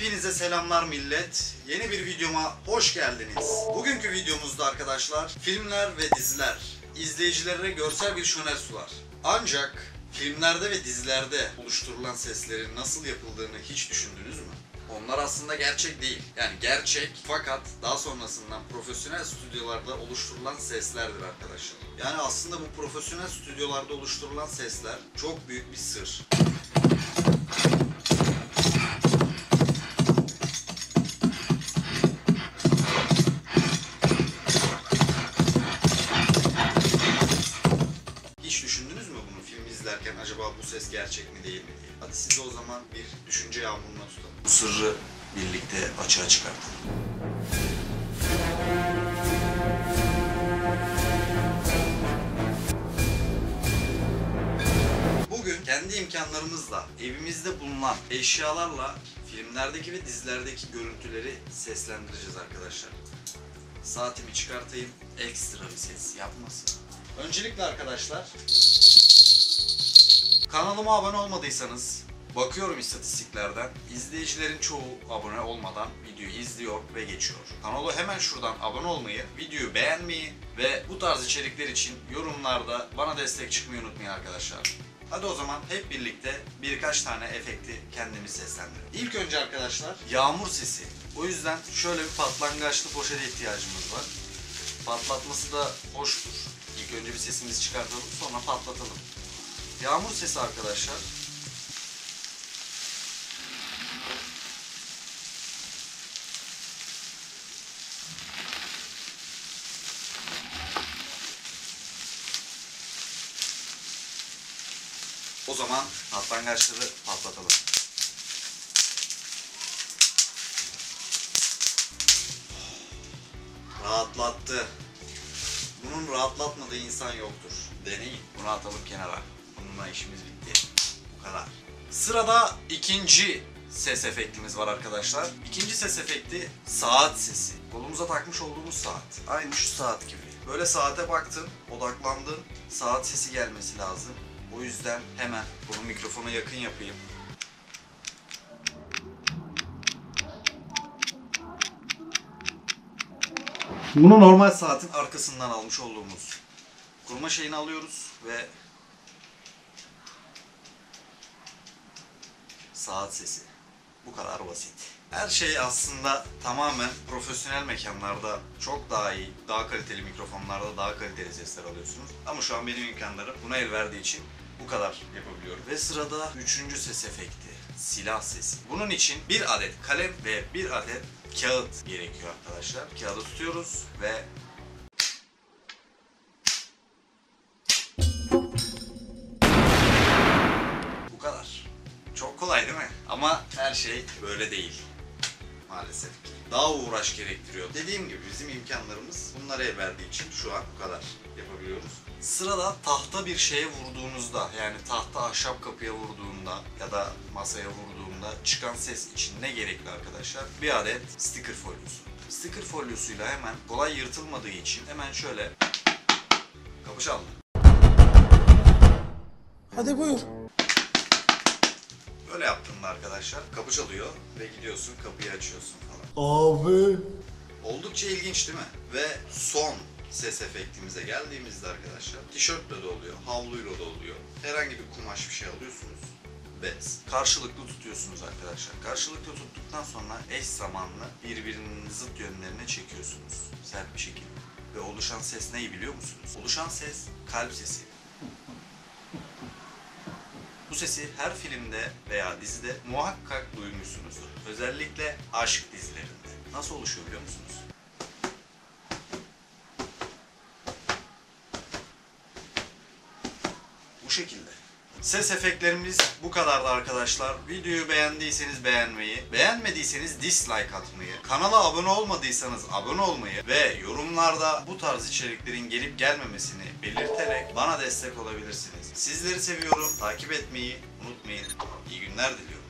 Hepinize selamlar millet. Yeni bir videoma hoş geldiniz. Bugünkü videomuzda arkadaşlar filmler ve diziler izleyicilere görsel bir şölen sunar. Ancak filmlerde ve dizilerde oluşturulan seslerin nasıl yapıldığını hiç düşündünüz mü? Onlar aslında gerçek değil. Yani gerçek fakat daha sonrasından profesyonel stüdyolarda oluşturulan seslerdir arkadaşlar. Yani aslında bu profesyonel stüdyolarda oluşturulan sesler çok büyük bir sır. Hiç düşündünüz mü bunu film izlerken acaba bu ses gerçek mi değil mi diye? Hadi sizi o zaman bir düşünce yağmuruna tutalım. Bu sırrı birlikte açığa çıkartalım. Bugün kendi imkanlarımızla, evimizde bulunan eşyalarla filmlerdeki ve dizilerdeki görüntüleri seslendireceğiz arkadaşlar. Saatimi çıkartayım, ekstra bir ses yapmasın. Öncelikle arkadaşlar, kanalıma abone olmadıysanız, bakıyorum istatistiklerden, izleyicilerin çoğu abone olmadan videoyu izliyor ve geçiyor. Kanala hemen şuradan abone olmayı, videoyu beğenmeyi ve bu tarz içerikler için yorumlarda bana destek çıkmayı unutmayın arkadaşlar. Hadi o zaman hep birlikte birkaç tane efekti kendimiz seslendirelim. İlk önce arkadaşlar yağmur sesi. O yüzden şöyle bir patlangaçlı poşete ihtiyacımız var. Patlatması da hoştur. İlk önce bir sesimizi çıkartalım, sonra patlatalım. Yağmur sesi arkadaşlar. O zaman patlangaçları patlatalım. Rahatlattı. Bunun rahatlatmadığı insan yoktur. Deneyin. Bunu atalım kenara. Bununla işimiz bitti. Bu kadar. Sırada ikinci ses efektimiz var arkadaşlar. İkinci ses efekti saat sesi. Kolumuza takmış olduğumuz saat. Aynı şu saat gibi. Böyle saate baktın, odaklandın, saat sesi gelmesi lazım. O yüzden hemen bunu mikrofona yakın yapayım. Bunu normal saatin arkasından almış olduğumuz kurma şeyini alıyoruz ve saat sesi. Bu kadar basit. Her şey aslında tamamen profesyonel mekanlarda çok daha iyi, daha kaliteli mikrofonlarda daha kaliteli sesler alıyorsunuz. Ama şu an benim imkanlarım buna el verdiği için bu kadar yapabiliyorum. Ve sırada üçüncü ses efekti, silah sesi. Bunun için bir adet kalem ve bir adet kağıt gerekiyor arkadaşlar. Kağıdı tutuyoruz ve bu kadar. Çok kolay değil mi? Ama her şey böyle değil. Maalesef ki. Daha uğraş gerektiriyor. Dediğim gibi bizim imkanlarımız bunlara el verdiği için şu an bu kadar yapabiliyoruz. Sırada tahta bir şeye vurduğunuzda, yani tahta ahşap kapıya vurduğunda ya da masaya vurduğunda çıkan ses için ne gerekli arkadaşlar? Bir adet sticker folyosu. Sticker folyosuyla hemen kolay yırtılmadığı için hemen şöyle kapı çaldı. Hadi buyur. Böyle yaptığında arkadaşlar kapı çalıyor ve gidiyorsun kapıyı açıyorsun falan. Abi. Oldukça ilginç değil mi? Ve son ses efektimize geldiğimizde arkadaşlar tişörtle de oluyor, havluyla da oluyor. Herhangi bir kumaş bir şey alıyorsunuz ve karşılıklı tutuyorsunuz arkadaşlar. Karşılıklı tuttuktan sonra eş zamanlı birbirinin zıt yönlerine çekiyorsunuz sert bir şekilde. Ve oluşan ses neyi biliyor musunuz? Oluşan ses kalp sesi. Bu sesi her filmde veya dizide muhakkak duymuşsunuzdur. Özellikle aşk dizilerinde. Nasıl oluşuyor biliyor musunuz? Bu şekilde. Ses efektlerimiz bu kadardı arkadaşlar. Videoyu beğendiyseniz beğenmeyi, beğenmediyseniz dislike atmayı, kanala abone olmadıysanız abone olmayı ve yorumlarda bu tarz içeriklerin gelip gelmemesini belirterek bana destek olabilirsiniz. Sizleri seviyorum. Takip etmeyi unutmayın. İyi günler diliyorum.